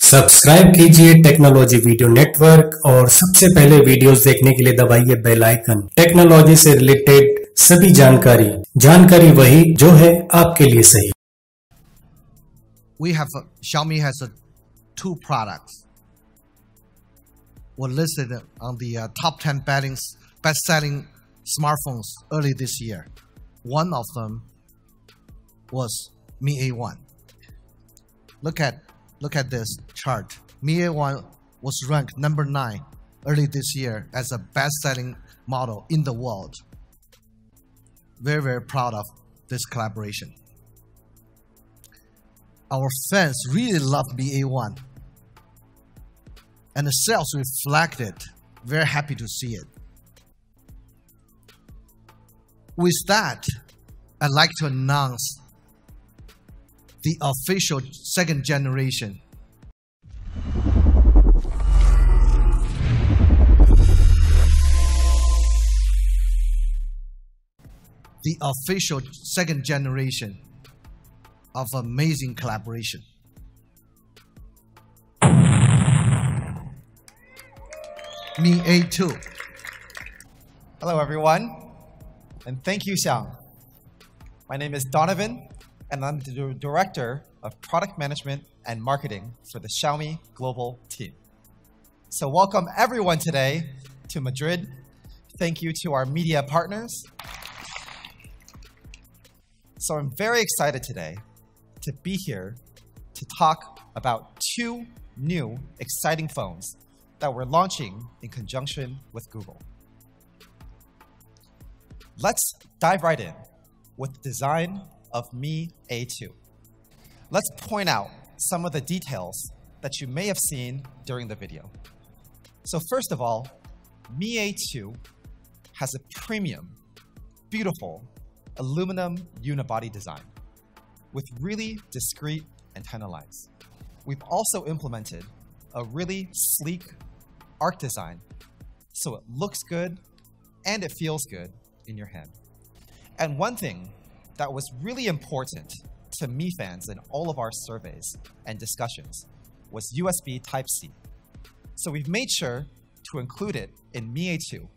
Subscribe कीजिए technology video network और सबसे पहले वीडियोस देखने के लिए दबाइए बेल आइकन। टेक्नोलॉजी से रिलेटेड सभी जानकारी वही जो है आपके लिए सही। Xiaomi has two products were listed on the top 10 best-selling smartphones early this year. One of them was Mi A1. Look at this chart. Mi A1 was ranked number 9 early this year as a best-selling model in the world. Very, very proud of this collaboration. Our fans really love Mi A1, and the sales reflected. Very happy to see it. With that, I'd like to announce the official second generation of amazing collaboration. Mi A2. Hello everyone, and thank you, Xiang. My name is Donovan, and I'm the Director of Product Management and Marketing for the Xiaomi Global team. So welcome everyone today to Madrid. Thank you to our media partners. So I'm very excited today to be here to talk about two new exciting phones that we're launching in conjunction with Google. Let's dive right in with the design of Mi A2. Let's point out some of the details that you may have seen during the video. So first of all, Mi A2 has a premium, beautiful aluminum unibody design with really discreet antenna lines. We've also implemented a really sleek arc design so it looks good and it feels good in your hand. And one thing that was really important to Mi fans in all of our surveys and discussions was USB Type-C. So we've made sure to include it in Mi A2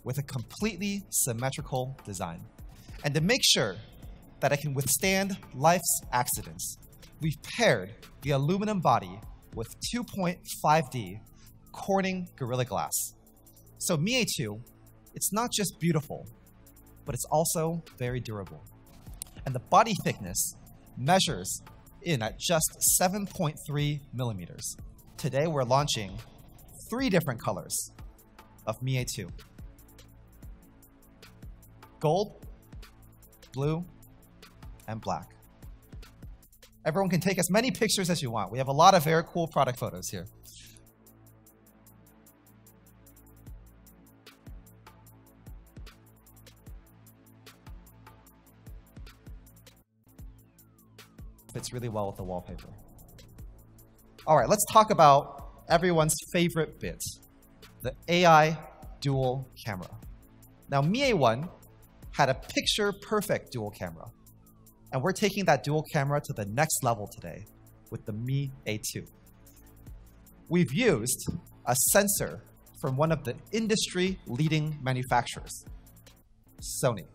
with a completely symmetrical design. And to make sure that it can withstand life's accidents, we've paired the aluminum body with 2.5D Corning Gorilla Glass. So Mi A2, it's not just beautiful, but it's also very durable. And the body thickness measures in at just 7.3 millimeters. Today we're launching 3 different colors of Mi A2. Gold, blue, and black. Everyone can take as many pictures as you want. We have a lot of very cool product photos here. Fits really well with the wallpaper. All right, let's talk about everyone's favorite bit, the AI dual camera. Now, Mi A1 had a picture-perfect dual camera, and we're taking that dual camera to the next level today with the Mi A2. We've used a sensor from one of the industry-leading manufacturers, Sony.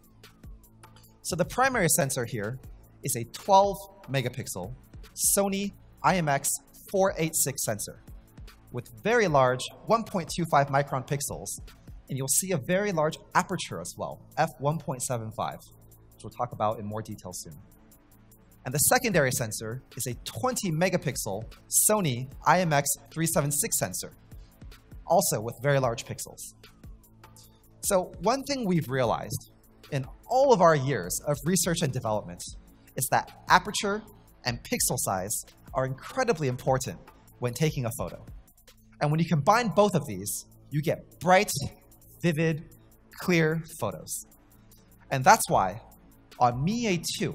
So the primary sensor here is a 12-megapixel Sony IMX486 sensor with very large 1.25 micron pixels, and you'll see a very large aperture as well, f1.75, which we'll talk about in more detail soon. And the secondary sensor is a 20-megapixel Sony IMX376 sensor, also with very large pixels. So one thing we've realized in all of our years of research and development is that aperture and pixel size are incredibly important when taking a photo. And when you combine both of these, you get bright, vivid, clear photos. And that's why on Mi A2,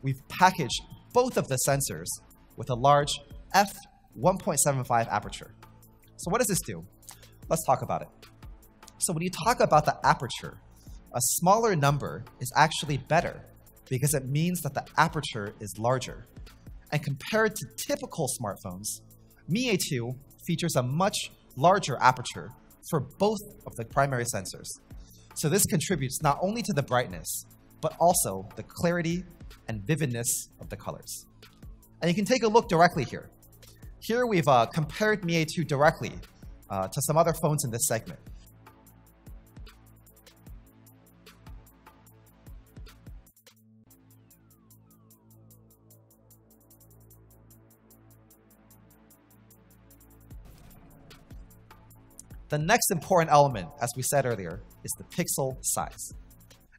we've packaged both of the sensors with a large f1.75 aperture. So what does this do? Let's talk about it. So when you talk about the aperture, a smaller number is actually better because it means that the aperture is larger. And compared to typical smartphones, Mi A2 features a much larger aperture for both of the primary sensors. So this contributes not only to the brightness, but also the clarity and vividness of the colors. And you can take a look directly here. Here we've compared Mi A2 directly to some other phones in this segment. The next important element, as we said earlier, is the pixel size.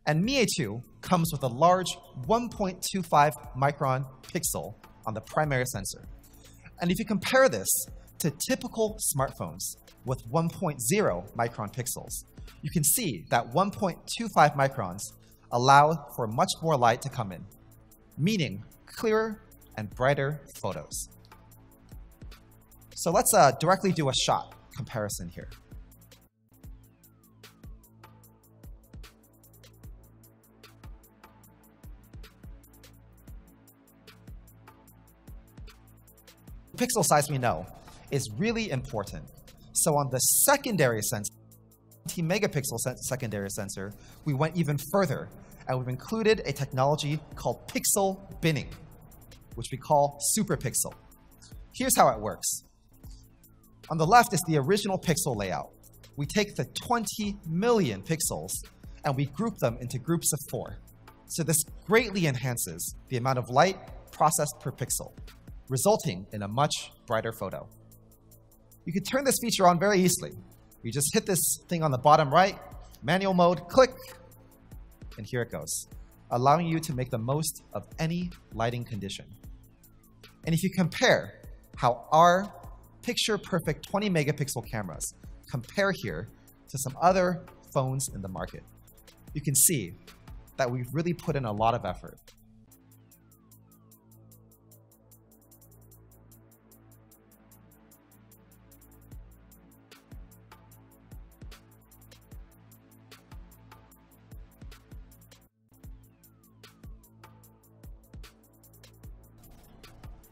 And Mi A2 comes with a large 1.25 micron pixel on the primary sensor. And if you compare this to typical smartphones with 1.0 micron pixels, you can see that 1.25 microns allow for much more light to come in, meaning clearer and brighter photos. So let's directly do a shot comparison here. Pixel size, we know, is really important. So on the secondary sensor, 20 megapixel secondary sensor, we went even further, and we've included a technology called pixel binning, which we call super pixel. Here's how it works. On the left is the original pixel layout. We take the 20 million pixels and we group them into groups of 4. So this greatly enhances the amount of light processed per pixel, resulting in a much brighter photo. You can turn this feature on very easily. You just hit this thing on the bottom right, manual mode, click, and here it goes, allowing you to make the most of any lighting condition. And if you compare how our picture-perfect 20 megapixel cameras compare here to some other phones in the market, you can see that we've really put in a lot of effort.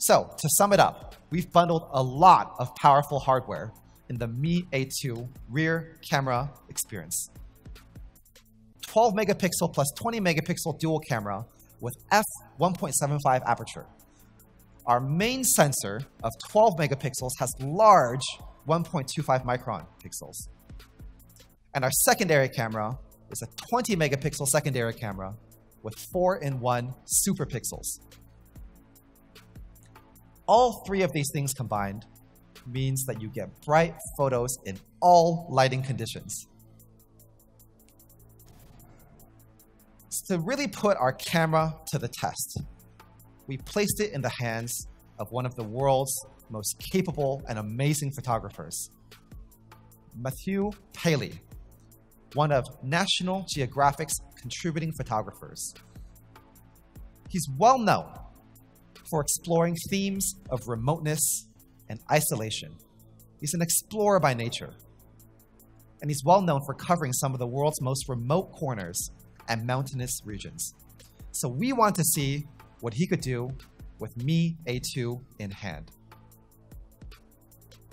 So, to sum it up, we've bundled a lot of powerful hardware in the Mi A2 rear camera experience. 12 megapixel plus 20 megapixel dual camera with f1.75 aperture. Our main sensor of 12 megapixels has large 1.25 micron pixels. And our secondary camera is a 20 megapixel secondary camera with 4-in-1 super pixels. All 3 of these things combined means that you get bright photos in all lighting conditions. So to really put our camera to the test, we placed it in the hands of one of the world's most capable and amazing photographers, Matthew Paley, one of National Geographic's contributing photographers. He's well known for exploring themes of remoteness and isolation. He's an explorer by nature, and he's well known for covering some of the world's most remote corners and mountainous regions. So we want to see what he could do with Mi A2 in hand.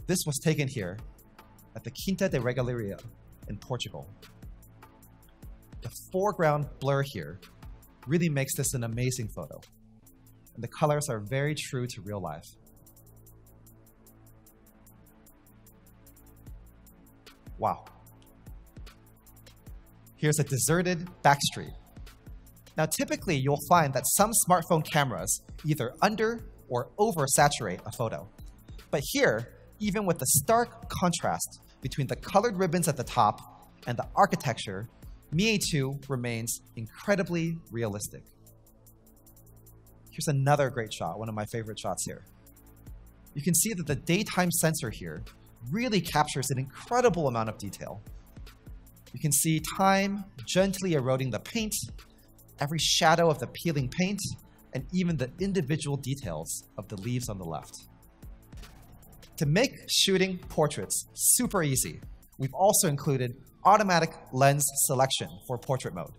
This was taken here at the Quinta de Regaleria in Portugal. The foreground blur here really makes this an amazing photo, and the colors are very true to real life. Wow. Here's a deserted back street. Now, typically, you'll find that some smartphone cameras either under or oversaturate a photo. But here, even with the stark contrast between the colored ribbons at the top and the architecture, Mi A2 remains incredibly realistic. Here's another great shot, one of my favorite shots here. You can see that the daytime sensor here really captures an incredible amount of detail. You can see time gently eroding the paint, every shadow of the peeling paint, and even the individual details of the leaves on the left. To make shooting portraits super easy, we've also included automatic lens selection for portrait mode.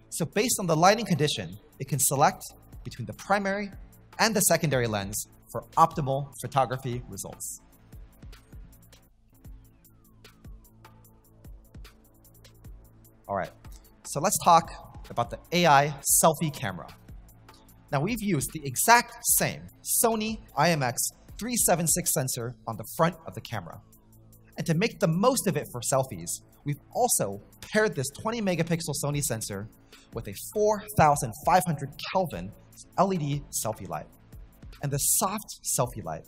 So based on the lighting condition, it can select between the primary and the secondary lens for optimal photography results. All right, so let's talk about the AI selfie camera. Now we've used the exact same Sony IMX376 sensor on the front of the camera. And to make the most of it for selfies, we've also paired this 20 megapixel Sony sensor with a 4,500 Kelvin LED selfie light. And the soft selfie light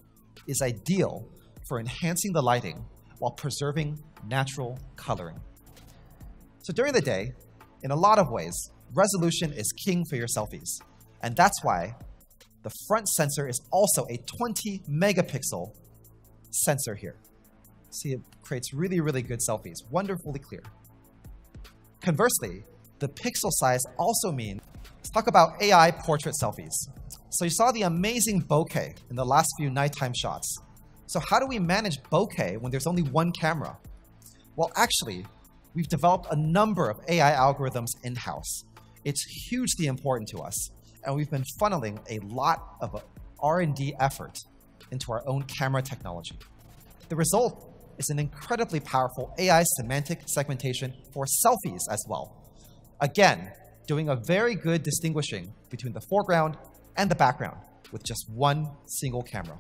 is ideal for enhancing the lighting while preserving natural coloring. So during the day, in a lot of ways, resolution is king for your selfies. And that's why the front sensor is also a 20 megapixel sensor here. See, it creates really, really good selfies, wonderfully clear. Conversely, the pixel size also means, let's talk about AI portrait selfies. So you saw the amazing bokeh in the last few nighttime shots. So how do we manage bokeh when there's only one camera? Well, actually, we've developed a number of AI algorithms in-house. It's hugely important to us, and we've been funneling a lot of R&D effort into our own camera technology. The result is an incredibly powerful AI semantic segmentation for selfies as well. Again, doing a very good distinguishing between the foreground and the background with just one single camera.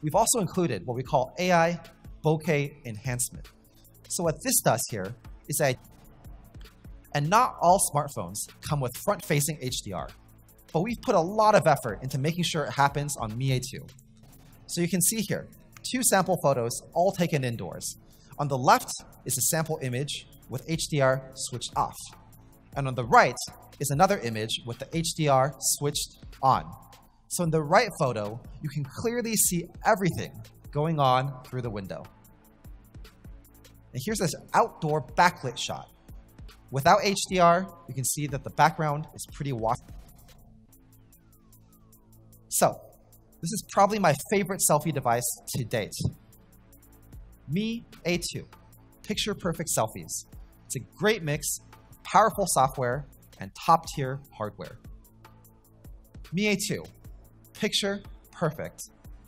We've also included what we call AI bokeh enhancement. So what this does here is that, and not all smartphones come with front-facing HDR, but we've put a lot of effort into making sure it happens on Mi A2. So you can see here, 2 sample photos all taken indoors. On the left is a sample image with HDR switched off. And on the right is another image with the HDR switched on. So in the right photo, you can clearly see everything going on through the window. And here's this outdoor backlit shot. Without HDR, you can see that the background is pretty washed. So, this is probably my favorite selfie device to date. Mi A2, picture-perfect selfies. It's a great mix of powerful software and top-tier hardware. Mi A2, picture-perfect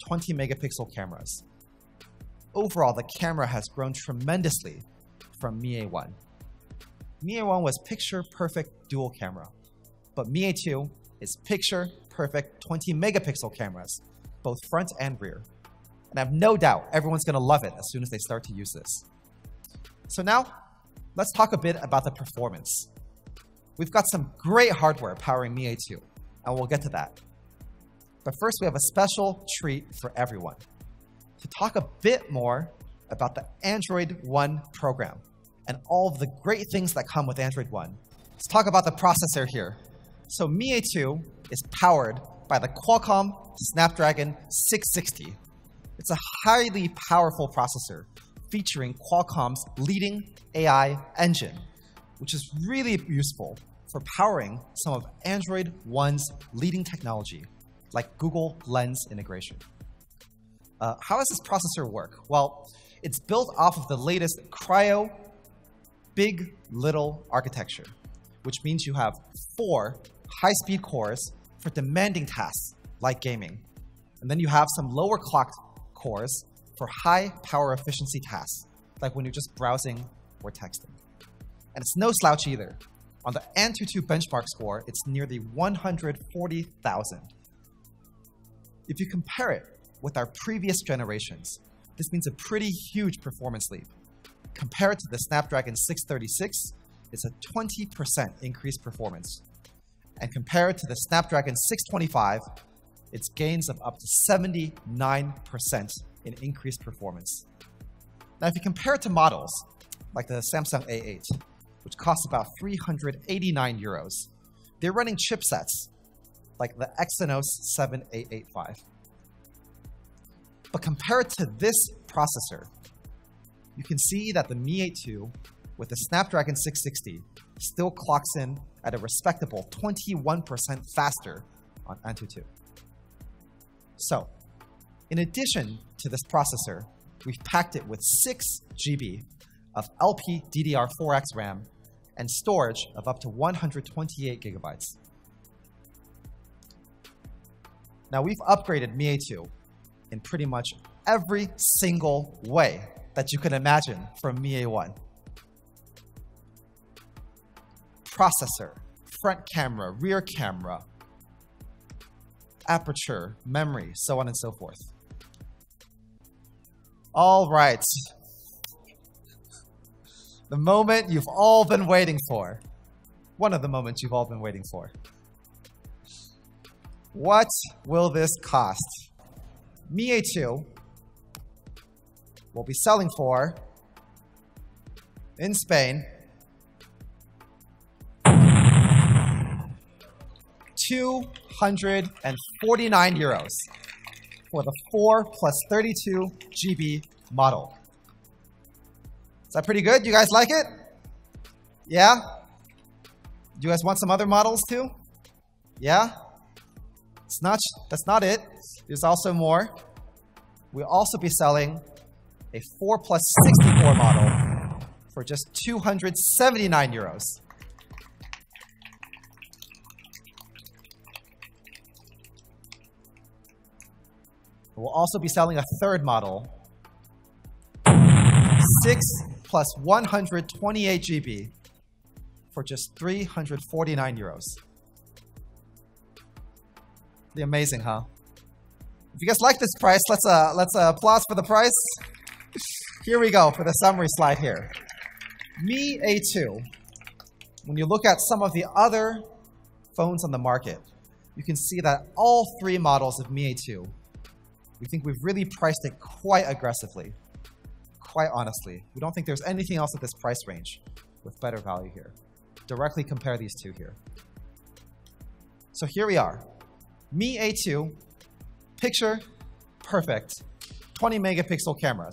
20 megapixel cameras. Overall, the camera has grown tremendously from Mi A1. Mi A1 was picture-perfect dual camera, but Mi A2 is picture-perfect 20 megapixel cameras, both front and rear. And I have no doubt everyone's going to love it as soon as they start to use this. So now, let's talk a bit about the performance. We've got some great hardware powering Mi A2, and we'll get to that. But first, we have a special treat for everyone. To talk a bit more about the Android One program and all of the great things that come with Android One, let's talk about the processor here. So Mi A2 is powered by the Qualcomm Snapdragon 660. It's a highly powerful processor featuring Qualcomm's leading AI engine, which is really useful for powering some of Android One's leading technology, like Google Lens integration. How does this processor work? Well, it's built off of the latest Cryo Big Little architecture, which means you have 4 high-speed cores for demanding tasks like gaming. And then you have some lower clocked cores for high power efficiency tasks, like when you're just browsing or texting. And it's no slouch either. On the Antutu benchmark score, it's nearly 140,000. If you compare it with our previous generations, this means a pretty huge performance leap. Compared to the Snapdragon 636, it's a 20% increased performance. And compared to the Snapdragon 625, it's gains of up to 79% in increased performance. Now, if you compare it to models like the Samsung A8, which costs about 389 euros, they're running chipsets like the Exynos 7885. But compared to this processor, you can see that the Mi A2 with the Snapdragon 660 still clocks in at a respectable 21% faster on Antutu. So, in addition to this processor, we've packed it with 6 GB of LPDDR4X RAM and storage of up to 128 gigabytes. Now, we've upgraded Mi A2 in pretty much every single way that you can imagine from Mi A1. Processor, front camera, rear camera, aperture, memory, so on and so forth. All right. The moment you've all been waiting for. One of the moments you've all been waiting for. What will this cost? Mi A2 will be selling for, in Spain, €249 for the 4 plus 32 GB model. Is that pretty good? You guys like it? Yeah? You guys want some other models too? Yeah? That's not it. There's also more. We'll also be selling a 4 plus 64 model for just €279. We'll also be selling a third model, 6 plus 128 GB for just €349. Pretty amazing, huh? If you guys like this price, let's applause for the price. Here we go for the summary slide here. Mi A2. When you look at some of the other phones on the market, you can see that all three models of Mi A2, we think we've really priced it quite aggressively. Quite honestly. We don't think there's anything else at this price range with better value here. Directly compare these two here. So here we are. Mi A2, picture perfect, 20 megapixel cameras.